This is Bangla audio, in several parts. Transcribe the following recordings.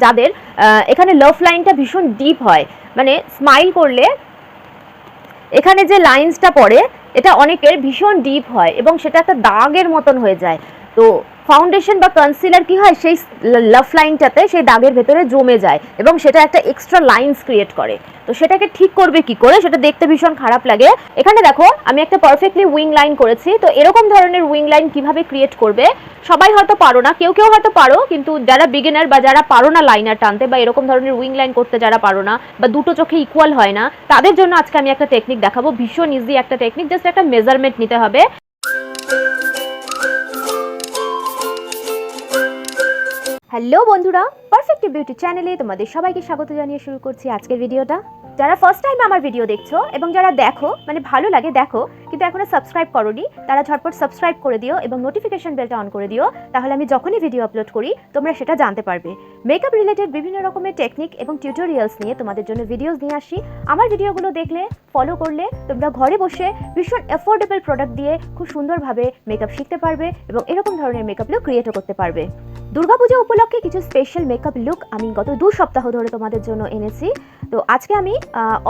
যাদের এখানে লাভ লাইনটা ভীষণ ডিপ হয়, মানে স্মাইল করলে এখানে যে লাইন্সটা পড়ে এটা অনেকের ভীষণ ডিপ হয় এবং সেটা একটা দাগের মতন হয়ে যায়। তো ফাউন্ডেশন বা কনসিলার কি হয়, সেই লাভ লাইনটাতে সেই দাগের ভেতরে জমে যায় এবং সেটা একটা এক্সট্রা লাইন্স ক্রিয়েট করে। তো সেটাকে ঠিক করবে কি করে, সেটা দেখতে ভীষণ খারাপ লাগে। এখানে দেখো আমি একটা পারফেক্টলি উইং লাইন করেছি। তো এরকম ধরনের উইং লাইন কিভাবে ক্রিয়েট করবে, সবাই হয়তো পারো না, কেউ কেউ হয়তো পারো, কিন্তু যারা বিগিনার বা যারা পারো না লাইনার টানতে বা এরকম ধরনের উইং লাইন করতে যারা পারো না বা দুটো চোখে ইকুয়াল হয় না, তাদের জন্য আজকে আমি একটা টেকনিক দেখাবো। ভীষণ ইজি একটা টেকনিক, জাস্ট একটা মেজারমেন্ট নিতে হবে। হ্যালো বন্ধুরা, পারফেক্ট বিউটি চ্যানেলে তোমাদের সবাইকে স্বাগত জানিয়ে শুরু করছি আজকের ভিডিওটা। যারা ফার্স্ট টাইম আমার ভিডিও দেখছো এবং যারা দেখো, মানে ভালো লাগে দেখো কিন্তু এখনো সাবস্ক্রাইব করোনি, তারা ঝটপট সাবস্ক্রাইব করে দিও এবং নোটিফিকেশন বেলটা অন করে দিও, তাহলে আমি যখনই ভিডিও আপলোড করি তোমরা সেটা জানতে পারবে। মেকআপ রিলেটেড বিভিন্ন রকমের টেকনিক এবং টিউটোরিয়ালস নিয়ে তোমাদের জন্য ভিডিওস নিয়ে আসি। আমার ভিডিওগুলো দেখলে, ফলো করলে তোমরা ঘরে বসে ভীষণ অ্যাফোর্ডেবল প্রোডাক্ট দিয়ে খুব সুন্দরভাবে মেকআপ শিখতে পারবে এবং এরকম ধরনের মেকআপ লুক ক্রিয়েটও করতে পারবে। দুর্গাপূজা উপলক্ষে কিছু স্পেশাল মেকআপ লুক আমি গত 2 সপ্তাহ ধরে তোমাদের জন্য এনেছি। তো আজকে আমি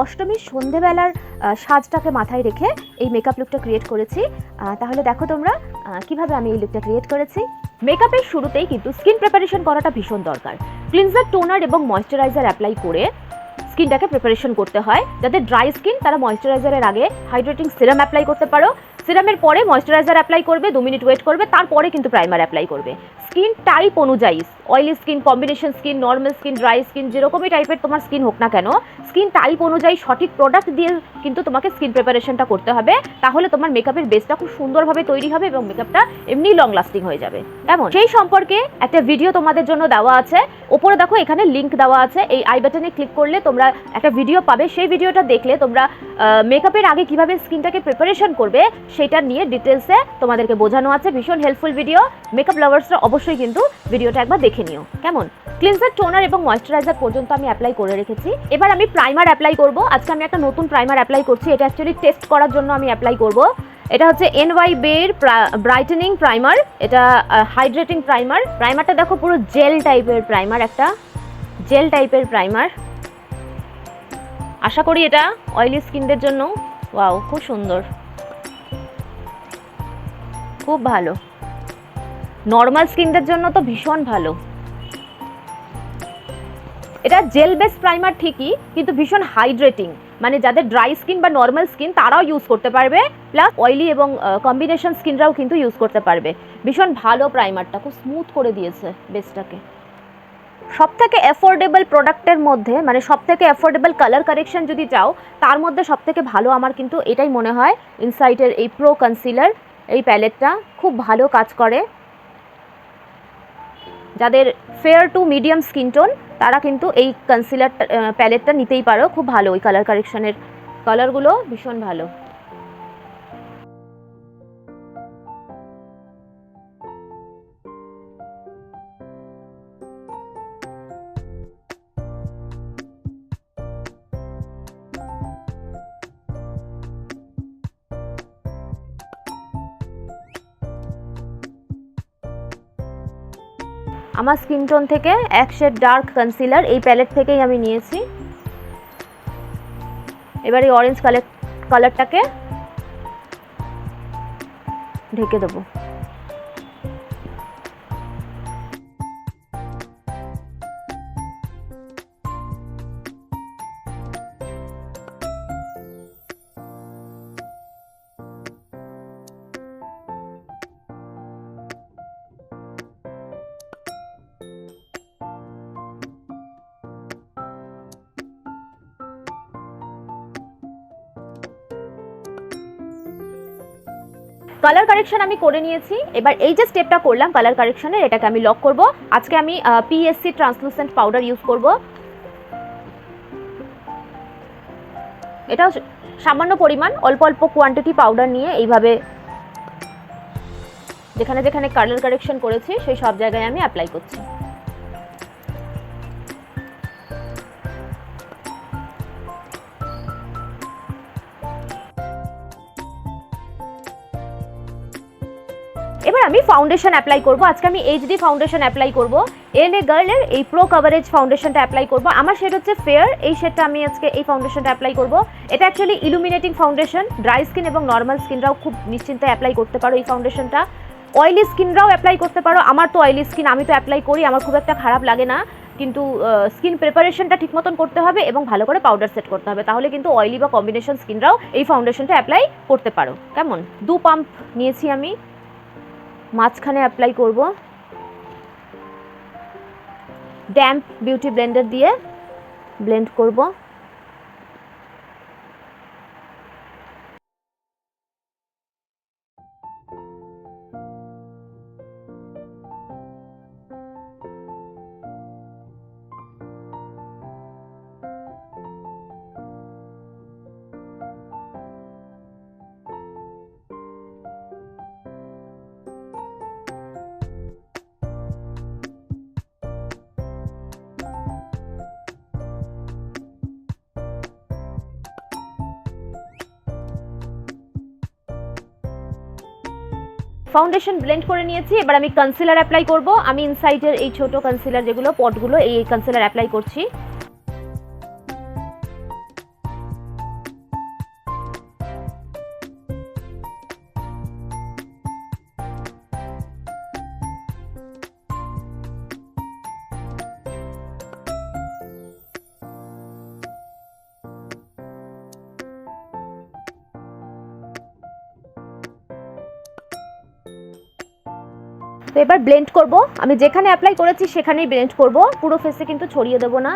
অষ্টমীর সন্ধেবেলার সাজটাকে মাথায় রেখে এই মেকআপ লুকটা ক্রিয়েট করেছি। তাহলে দেখো তোমরা কিভাবে আমি এই লুকটা ক্রিয়েট করেছি। মেকআপের শুরুতেই কিন্তু স্কিন প্রিপারেশন করাটা ভীষণ দরকার। ক্লিনজার, টোনার এবং ময়েশ্চারাইজার অ্যাপ্লাই করে স্কিনটাকে প্রিপারেশন করতে হয়। যাদের ড্রাই স্কিন তারা ময়েশ্চারাইজারের আগে হাইড্রেটিং সিরাম অ্যাপ্লাই করতে পারো। সিরামের পরে ময়েশ্চারাইজার অ্যাপ্লাই করবে, 2 মিনিট ওয়েট করবে, তারপরে কিন্তু প্রাইমার অ্যাপ্লাই করবে। স্কিন টাইপ অনুযায়ী, oily skin, combination skin, normal skin, dry skin, যেরকমই টাইপের তোমার স্কিন হোক না কেন, স্কিন টাইপ অনুযায়ী সঠিক প্রোডাক্ট দিয়ে কিন্তু তোমাকে স্কিন প্রিপারেশনটা করতে হবে। তাহলে তোমার মেকআপের বেসটা খুব সুন্দরভাবে তৈরি হবে এবং মেকআপটা এমনি লং লাস্টিং হয়ে যাবে। কেমন, সেই সম্পর্কে একটা ভিডিও তোমাদের জন্য দেওয়া আছে। ওপরে দেখো এখানে লিঙ্ক দেওয়া আছে, এই আই বাটনে ক্লিক করলে তোমরা একটা ভিডিও পাবে। সেই ভিডিওটা দেখলে তোমরা মেকআপের আগে কিভাবে স্কিনটাকে প্রিপারেশন করবে সেটা নিয়ে ডিটেলসে তোমাদেরকে বোঝানো আছে। ভীষণ হেল্পফুল ভিডিও, মেকআপ লাভার্সরা অবশ্যই কিন্তু ভিডিওটা একবার দেখে নিও। কেমন, ক্লিনজার, টোনার এবং ময়েশ্চারাইজার পর্যন্ত আমি অ্যাপ্লাই করে রেখেছি। এবার আমি প্রাইমার অ্যাপ্লাই করব। আজকে আমি একটা নতুন প্রাইমার অ্যাপ্লাই করছি, এটা অ্যাকচুয়ালি টেস্ট করার জন্য আমি অ্যাপ্লাই করব। এটা হচ্ছে NYBEর ব্রাইটেনিং প্রাইমার, এটা হাইড্রেটিং প্রাইমার। প্রাইমারটা দেখো পুরো জেল টাইপের প্রাইমার, একটা জেল টাইপের প্রাইমার। আশা করি এটা অয়েলি স্কিনদের জন্য ওয়াও খুব সুন্দর, খুব ভালো। নর্মাল স্কিনদের জন্য তো ভীষণ ভালো। এটা জেল বেস প্রাইমার ঠিকই, কিন্তু ভীষণ হাইড্রেটিং, মানে যাদের ড্রাই স্কিন বা নর্মাল স্কিন তারাও ইউজ করতে পারবে, প্লাস অয়েলি এবং কম্বিনেশন স্কিনরাও কিন্তু ইউজ করতে পারবে। ভীষণ ভালো প্রাইমারটা, খুব স্মুথ করে দিয়েছে বেসটাকে। সবথেকে অ্যাফোর্ডেবল প্রোডাক্টের মধ্যে, মানে সবথেকে অ্যাফোর্ডেবল কালার কারেকশন যদি চাও তার মধ্যে সবথেকে ভালো আমার কিন্তু এটাই মনে হয়। ইনসাইটের এই প্রো কনসিলার, এই প্যালেটটা খুব ভালো কাজ করে। যাদের fair to medium skin tone তারা কিন্তু এই কনসিলার প্যালেটটা নিতেই পারো, খুব ভালো। ওই কালার কারেকশনের কালারগুলো ভীষণ ভালো। আমার স্কিন টোন থেকে এক শেড ডার্ক কনসিলার এই প্যালেট থেকেই আমি নিয়েছি। এবার এই অরেঞ্জ কালারটাকে ঢেকে দেবো। কালার কারেকশন আমি করে নিয়েছি। এবার এই যে স্টেপটা করলাম কালার কারেকশনের, এটাকে আমি লক করব। আজকে আমি PSC ট্রান্সলুসেন্ট পাউডার ইউজ করব। এটাও সামান্য পরিমাণ, অল্প অল্প কোয়ান্টিটি পাউডার নিয়ে এইভাবে যেখানে যেখানে কালার কারেকশন করেছি সেই সব জায়গায় আমি অ্যাপ্লাই করছি। এবার এবার আমি ফাউন্ডেশন অ্যাপ্লাই করব। আজকে আমি এইচডি ফাউন্ডেশন অ্যাপ্লাই করব। এলএ গার্লের এই প্রো কভারেজ ফাউন্ডেশনটা অ্যাপ্লাই করব। আমার শেড হচ্ছে ফেয়ার, এই শেডটা আমি আজকে এই ফাউন্ডেশনটা অ্যাপ্লাই করব। এটা actually illuminating foundation, dry skin এবং নর্মাল স্কিনরাও খুব নিশ্চিন্তে অ্যাপ্লাই করতে পারো এই ফাউন্ডেশনটা। অয়েলি স্কিনরাও অ্যাপ্লাই করতে পারো। আমার তো অয়েলি স্কিন, আমি তো অ্যাপ্লাই করি, আমার খুব একটা খারাপ লাগে না, কিন্তু স্কিন প্রিপারেশনটা ঠিক মতন করতে হবে এবং ভালো করে পাউডার সেট করতে হবে, তাহলে কিন্তু অয়েলি বা কম্বিনেশন স্কিনরাও এই ফাউন্ডেশনটা অ্যাপ্লাই করতে পারো। কেমন? 2 পাম্প নিয়েছি আমি, মাঝখানে অ্যাপ্লাই করব। ড্যাম্প বিউটি ব্লেন্ডার দিয়ে ব্লেন্ড করব। ফাউন্ডেশন ব্লেন্ড করে নিয়েছি, এবার আমি কনসিলার অ্যাপ্লাই করব। আমি ইনসাইডের এই ছোট কনসিলার যেগুলো পটগুলো, এই কনসিলার অ্যাপ্লাই করছি। তো এবার ব্লেন্ড করব। আমি যেখানে অ্যাপ্লাই করেছি সেখানেই ব্লেন্ড করব, পুরো ফেসে কিন্তু ছড়িয়ে দেব না।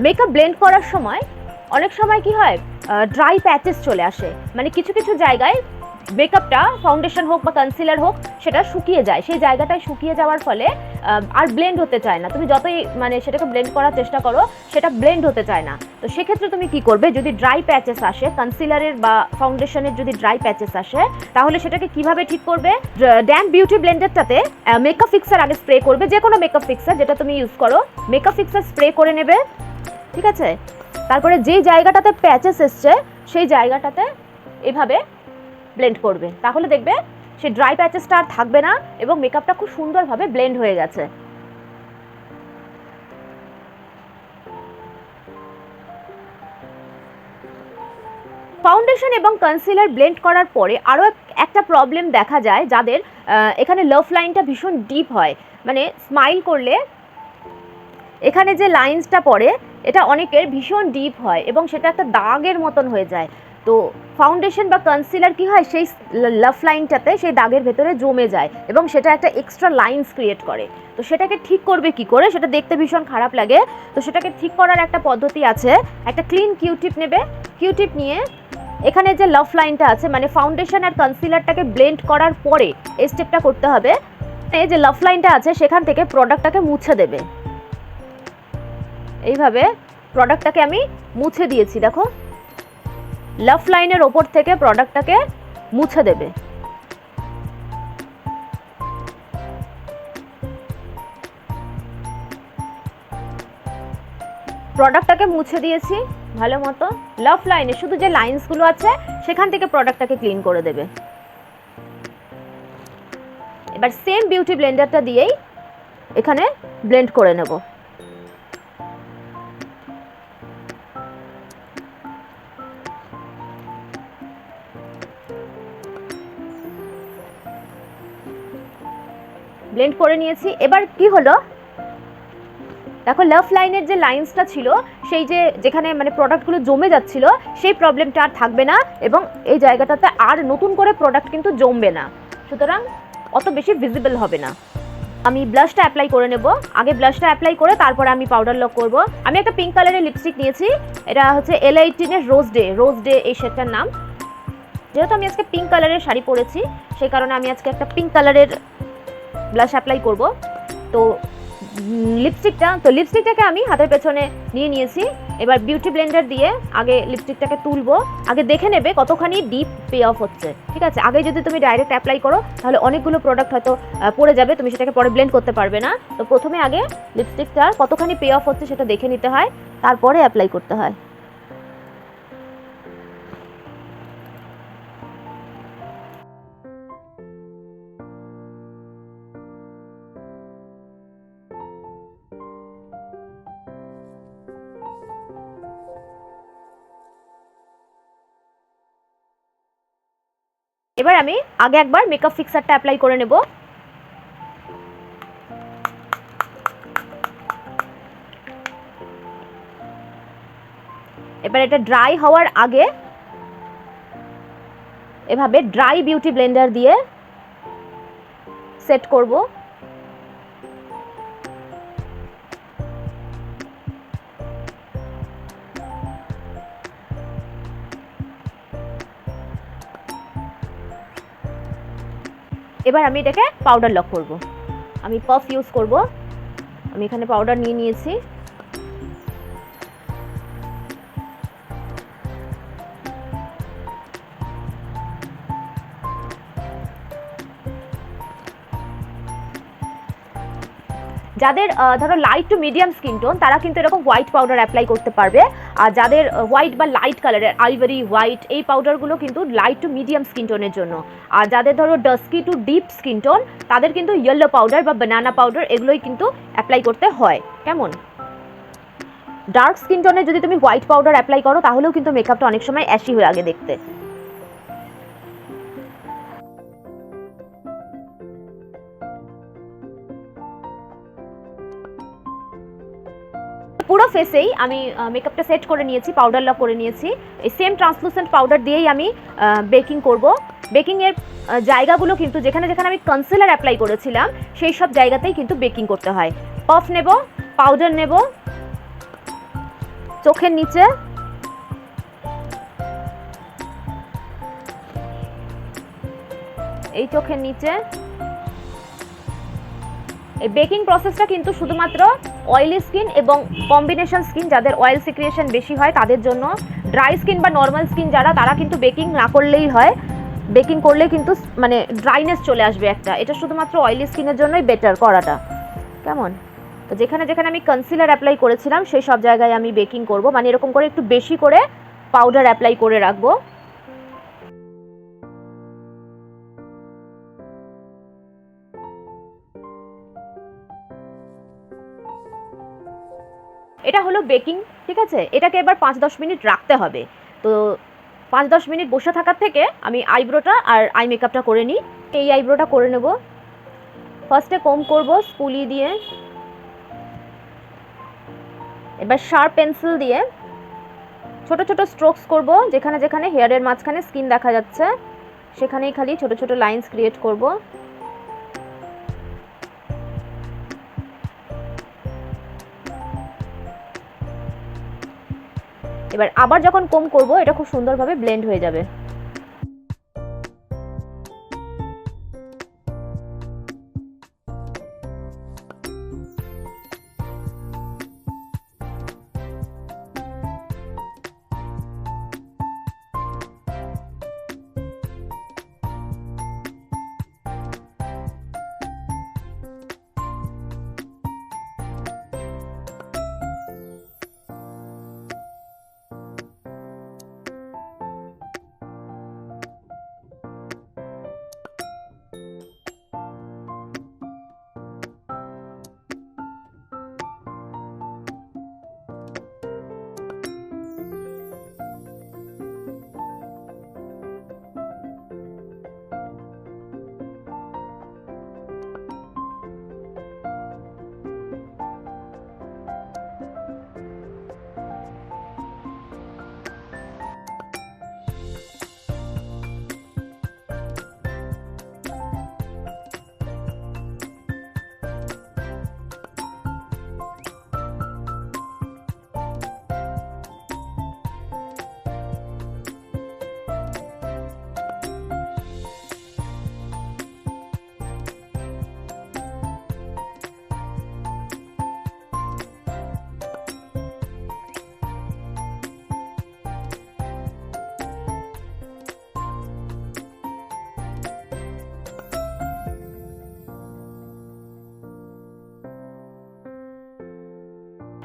মেকআপ ব্লেন্ড করার সময় অনেক সময় কি হয়, ড্রাই প্যাচেস চলে আসে, মানে কিছু কিছু জায়গায় মেকআপটা ফাউন্ডেশন হোক বা কনসিলার হোক সেটা শুকিয়ে যায়, সেই জায়গাটায় শুকিয়ে যাওয়ার ফলে আর ব্লেন্ড হতে চায় না। তুমি যতই মানে সেটাকে ব্লেন্ড করার চেষ্টা করো, সেটা ব্লেন্ড হতে চায় না। তো সেক্ষেত্রে তুমি কি করবে, যদি ড্রাই প্যাচেস আসে কনসিলারের বা ফাউন্ডেশনের, যদি ড্রাই প্যাচেস আসে, তাহলে সেটাকে কিভাবে ঠিক করবে, ড্যাম্প বিউটি ব্লেন্ডারটাতে মেকআপ ফিক্সার আগে স্প্রে করবে, যে কোনো মেকআপ ফিক্সার যেটা তুমি ইউজ করো, মেকআপ ফিক্সার স্প্রে করে নেবে, ঠিক আছে? তারপরে যেই জায়গাটাতে প্যাচেস এসছে সেই জায়গাটাতে এভাবে ব্লেন্ড করবে, তাহলে দেখবে সেই ড্রাই প্যাচেসটা আর থাকবে না এবং মেকআপটা খুব সুন্দরভাবে ব্লেন্ড হয়ে গেছে। ফাউন্ডেশন এবং কনসিলার ব্লেন্ড করার পরে আরও একটা প্রবলেম দেখা যায়, যাদের এখানে লাভ লাইনটা ভীষণ ডিপ হয়, মানে স্মাইল করলে এখানে যে লাইন্সটা পড়ে এটা অনেকের ভীষণ ডিপ হয় এবং সেটা একটা দাগের মতন হয়ে যায়। তো ফাউন্ডেশন বা কনসিলার কি হয়, সেই লাভ লাইনটাতে সেই দাগের ভেতরে জমে যায় এবং সেটা একটা এক্সট্রা লাইন্স ক্রিয়েট করে। তো সেটাকে ঠিক করবে কি করে, সেটা দেখতে ভীষণ খারাপ লাগে। তো সেটাকে ঠিক করার একটা পদ্ধতি আছে, একটা ক্লিন কিউটিপ নেবে, কিউটিপ নিয়ে এখানে যে লাভ লাইনটা আছে, মানে ফাউন্ডেশন আর কনসিলারটাকে ব্লেন্ড করার পরে এই স্টেপটা করতে হবে, এই যে লাভ লাইনটা আছে সেখান থেকে প্রোডাক্টটাকে মুছে দেবে। এইভাবে প্রোডাক্টটাকে আমি মুছে দিয়েছি, দেখো লাভ লাইনের ওপর থেকে প্রোডাক্টটাকে মুছে দেবে। প্রোডাক্টটাকে মুছে দিয়েছি ভালো মতো, লাভ লাইনে শুধু যে লাইন্সগুলো আছে সেখান থেকে প্রোডাক্টটাকে ক্লিন করে দেবে। এবার সেম বিউটি ব্লেন্ডারটা দিয়েই এখানে ব্লেন্ড করে নেব। ব্লেন্ড করে নিয়েছি। এবার কি হলো দেখো, লাভ লাইনের যে লাইন্সটা ছিল, সেই যে যেখানে মানে প্রোডাক্টগুলো জমে যাচ্ছিল, সেই প্রবলেমটা আর থাকবে না এবং এই জায়গাটাতে আর নতুন করে প্রোডাক্ট কিন্তু জমবে না, সুতরাং অত বেশি ভিজিবল হবে না। আমি ব্লাশটা অ্যাপ্লাই করে নেব। আগে ব্লাশটা অ্যাপ্লাই করে তারপরে আমি পাউডার লক করব। আমি একটা পিঙ্ক কালারের লিপস্টিক নিয়েছি, এটা হচ্ছে L18 রোজ ডে এই শেডটার নাম। যেহেতু আমি আজকে পিঙ্ক কালারের শাড়ি পরেছি, সেই কারণে আমি আজকে একটা পিঙ্ক কালারের ব্লাশ অ্যাপ্লাই করব। তো লিপস্টিকটাকে আমি হাতের পেছনে নিয়ে নিয়েছি, এবার বিউটি ব্লেন্ডার দিয়ে আগে লিপস্টিকটাকে তুলবো, আগে দেখে নেবে কতখানি ডিপ পে অফ হচ্ছে, ঠিক আছে। আগে যদি তুমি ডাইরেক্ট অ্যাপ্লাই করো তাহলে অনেকগুলো প্রোডাক্ট হয়তো পড়ে যাবে, তুমি সেটাকে পরে ব্লেন্ড করতে পারবে না। তো প্রথমে আগে লিপস্টিকটা কতখানি পে অফ হচ্ছে সেটা দেখে নিতে হয়, তারপরে অ্যাপ্লাই করতে হয়। এবার আমি আগে একবার মেকআপ ফিক্সারটা অ্যাপ্লাই করে নেব। এবার এটা ড্রাই হওয়ার আগে এভাবে ড্রাই বিউটি ব্লেন্ডার দিয়ে সেট করব। এবার আমি এটাকে পাউডার লক করব। আমি পাফ ইউজ করব, আমি এখানে পাউডার নিয়ে নিয়েছি। যাদের ধরো light to medium skin tone তারা কিন্তু এরকম হোয়াইট পাউডার অ্যাপ্লাই করতে পারবে, আর যাদের হোয়াইট বা লাইট কালারের আইভরি হোয়াইট এই পাউডারগুলো কিন্তু লাইট টু মিডিয়াম স্কিন টোনের জন্য। আর যাদের ধরো dusky to deep skin tone তাদের কিন্তু ইয়েলো পাউডার বা বানানা পাউডার এগুলোই কিন্তু অ্যাপ্লাই করতে হয়। কেমন, ডার্ক স্কিন টোনে যদি তুমি হোয়াইট পাউডার অ্যাপ্লাই করো তাহলেও কিন্তু মেকআপটা অনেক সময় অ্যাশি হয়ে লাগে দেখতে। পুরো ফেসেই আমি মেকআপটা সেট করে নিয়েছি, পাউডার লক করে নিয়েছি। এই সেম ট্রান্সলুসেন্ট পাউডার দিয়েই আমি বেকিং করব। বেকিংয়ের জায়গাগুলো কিন্তু যেখানে যেখানে আমি কনসিলার অ্যাপ্লাই করেছিলাম সেই সব জায়গাতেই কিন্তু বেকিং করতে হয়। পাফ নেব, পাউডার নেব চোখের নিচে, এই চোখের নিচে। এই বেকিং প্রসেসটা কিন্তু শুধুমাত্র অয়েলি স্কিন এবং কম্বিনেশন স্কিন যাদের অয়েল সিক্রিয়েশন বেশি হয় তাদের জন্য। ড্রাই স্কিন বা নর্মাল স্কিন যারা, তারা কিন্তু বেকিং না করলেই হয়। বেকিং করলে কিন্তু মানে ড্রাইনেস চলে আসবে একটা, এটা শুধুমাত্র অয়েলি স্কিনের জন্যই বেটার করাটা। কেমন, তো যেখানে যেখানে আমি কনসিলার অ্যাপ্লাই করেছিলাম সেই সব জায়গায় আমি বেকিং করব, মানে এরকম করে একটু বেশি করে পাউডার অ্যাপ্লাই করে রাখবো। এটা হলো বেকিং, ঠিক আছে। এটাকে এবার 5-10 মিনিট রাখতে হবে। তো 5-10 মিনিট বসে থাকার থেকে আমি আইব্রোটা আর আই মেকআপটা করে নিই। এই আইব্রোটা করে নেব। ফার্স্টে কম করব স্পুলি দিয়ে, এবার শার্প পেন্সিল দিয়ে ছোট ছোট স্ট্রোকস করব। যেখানে যেখানে হেয়ারের মাঝখানে স্কিন দেখা যাচ্ছে সেখানেই খালি ছোট ছোট লাইনস ক্রিয়েট করব। এবার আবার যখন কম করব এটা খুব সুন্দরভাবে ব্লেন্ড হয়ে যাবে।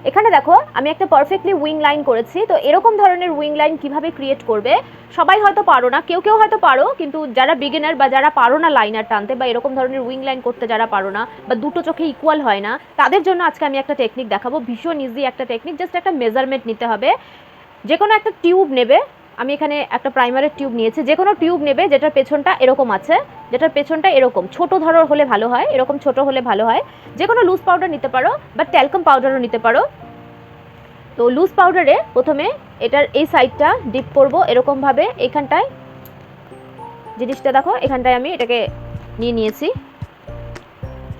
এখানে দেখো আমি একটা পারফেক্টলি উইং লাইন করেছি। তো এরকম ধরনের উইং লাইন কিভাবে ক্রিয়েট করবে, সবাই হয়তো পারো না, কেউ কেউ হয়তো পারো, কিন্তু যারা বিগিনার বা যারা পারো না লাইনার টানতে বা এরকম ধরনের উইং লাইন করতে যারা পারো না বা দুটো চোখে ইকুয়াল হয় না, তাদের জন্য আজকে আমি একটা টেকনিক দেখাবো, ভীষণ ইজি একটা টেকনিক। জাস্ট একটা মেজারমেন্ট নিতে হবে, যে কোনো একটা টিউব নেবে। আমি এখানে একটা প্রাইমারের টিউব নিয়েছি, যে কোনো টিউব নেবে যেটার পেছনটা এরকম আছে, যেটার পেছনটা এরকম ছোট ধরো হলে ভালো হয়, এরকম ছোট হলে ভালো হয়। যে কোনো লুজ পাউডার নিতে পারো বা ট্যালকাম পাউডারও নিতে পারো। তো লুজ পাউডারে প্রথমে এটার এই সাইডটা ডিপ করব এরকমভাবে, এখানটায় জিনিসটা দেখো, এখানটায় আমি এটাকে নিয়ে নিয়েছি।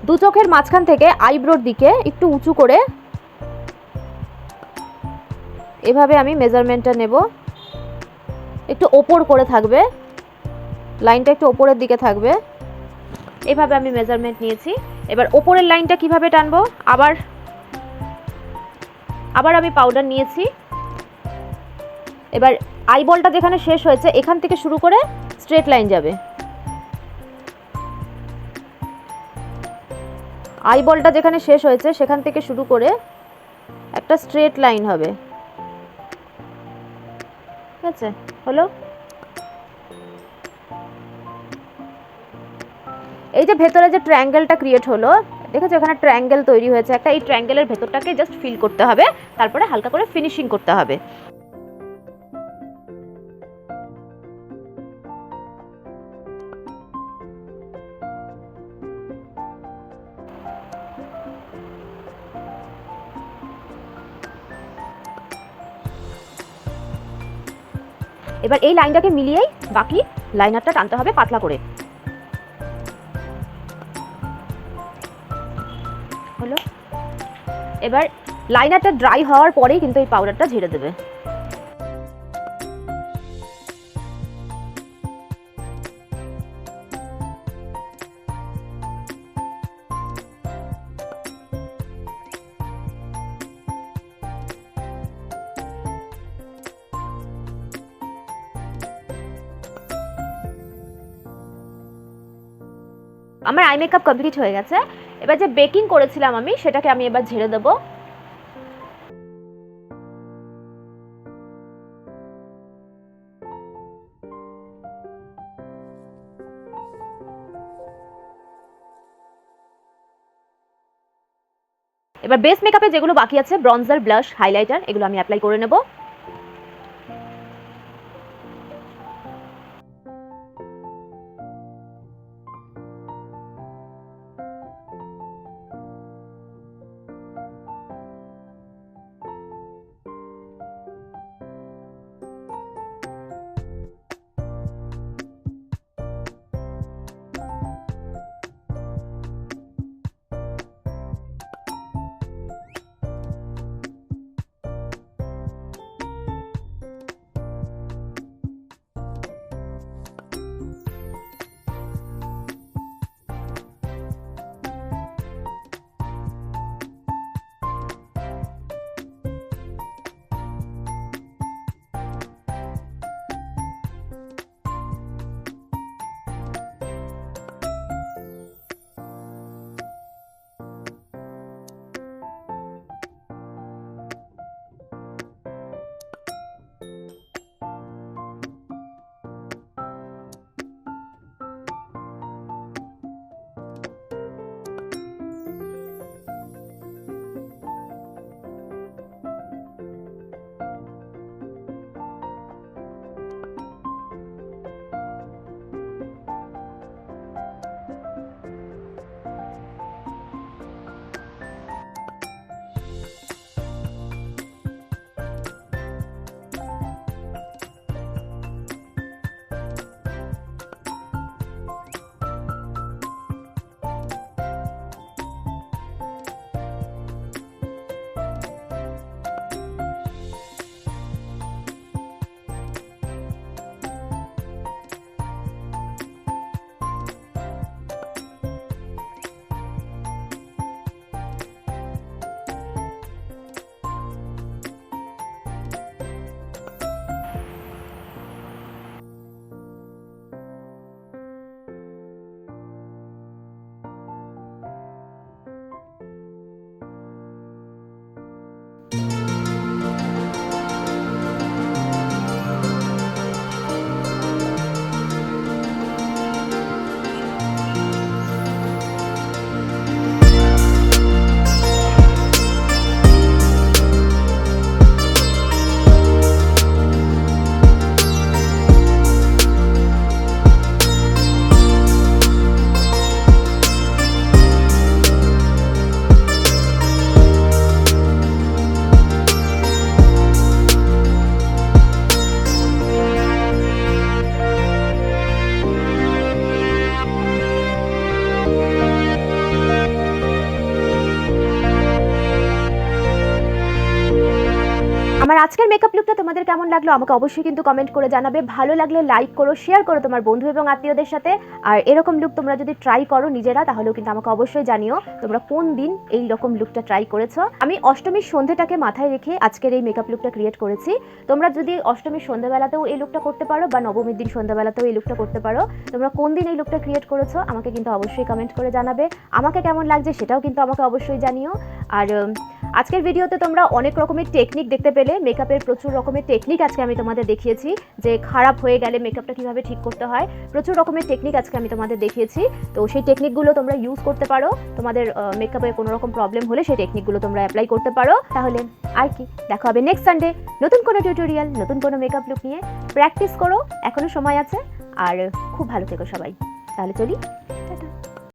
দু চোখের মাঝখান থেকে আইব্রোর দিকে একটু উঁচু করে এভাবে আমি মেজারমেন্টটা নেব, একটু ওপর করে থাকবে, লাইনটা একটু ওপরের দিকে থাকবে, এভাবে আমি মেজারমেন্ট নিয়েছি। এবার ওপরের লাইনটা কিভাবে টানবো, আবার আমি পাউডার নিয়েছি। এবার আইবলটা যেখানে শেষ হয়েছে এখান থেকে শুরু করে স্ট্রেট লাইন যাবে, আইবলটা যেখানে শেষ হয়েছে সেখান থেকে শুরু করে একটা স্ট্রেট লাইন হবে। ঠিক আছে, হলো। এই যে ভেতরে যে ট্রায়াঙ্গেলটা ক্রিয়েট হলো, দেখেছো এখানে ট্রায়াঙ্গেল তৈরি হয়েছে একটা, এই ট্রায়াঙ্গেলের ভেতরটাকে জাস্ট ফিল করতে হবে, তারপরে হালকা করে ফিনিশিং করতে হবে। এবার এই লাইনটাকে মিলিয়েই বাকি লাইনারটা টানতে হবে পাতলা করে। হলো। এবার লাইনারটা ড্রাই হওয়ার পরেই কিন্তু এই পাউডারটা ঝেড়ে দেবে। আমার আই মেকআপ কমপ্লিট হয়ে গেছে। এবার যে বেকিং করেছিলাম আমি, সেটাকে আমি এবার ঝেড়ে দেবো। এবার বেস মেকআপে যেগুলো বাকি আছে, ব্রনজার, ব্লাশ, হাইলাইটার, এগুলো আমি অ্যাপ্লাই করে নেব। আজকের মেকআপ লুকটা তোমাদের কেমন লাগলো আমাকে অবশ্যই কিন্তু কমেন্ট করে জানাবে। ভালো লাগলে লাইক করো, শেয়ার করো তোমার বন্ধু এবং আত্মীয়দের সাথে। আর এরকম লুক তোমরা যদি ট্রাই করো নিজেরা, তাহলেও কিন্তু আমাকে অবশ্যই জানিও তোমরা কোন দিন এই রকম লুকটা ট্রাই করেছো। আমি অষ্টমীর সন্ধ্যেটাকে মাথায় রেখে আজকের এই মেকআপ লুকটা ক্রিয়েট করেছি। তোমরা যদি অষ্টমীর সন্ধ্যাবেলাতেও এই লুকটা করতে পারো বা নবমীর দিন সন্ধ্যাবেলাতেও এই লুকটা করতে পারো। তোমরা কোন দিন এই লুকটা ক্রিয়েট করেছো আমাকে কিন্তু অবশ্যই কমেন্ট করে জানাবে। আমাকে কেমন লাগছে সেটাও কিন্তু আমাকে অবশ্যই জানিও। আর আজকের ভিডিওতে তোমরা অনেক রকমের টেকনিক দেখতে পেলে। মেকআপের প্রচুর রকমের টেকনিক আজকে আমি তোমাদের দেখিয়েছি, যে খারাপ হয়ে গেলে মেকআপটা কীভাবে ঠিক করতে হয়। প্রচুর রকমের টেকনিক আজকে আমি তোমাদের দেখিয়েছি। তো সেই টেকনিকগুলো তোমরা ইউজ করতে পারো। তোমাদের মেকআপে কোনো রকম প্রবলেম হলে সেই টেকনিকগুলো তোমরা অ্যাপ্লাই করতে পারো। তাহলে আর কি, দেখা হবে নেক্সট সানডে নতুন কোনো টিউটোরিয়াল, নতুন কোনো মেকআপ লুক নিয়ে। প্র্যাকটিস করো, এখনও সময় আছে। আর খুব ভালো থেকো সবাই। তাহলে চলি।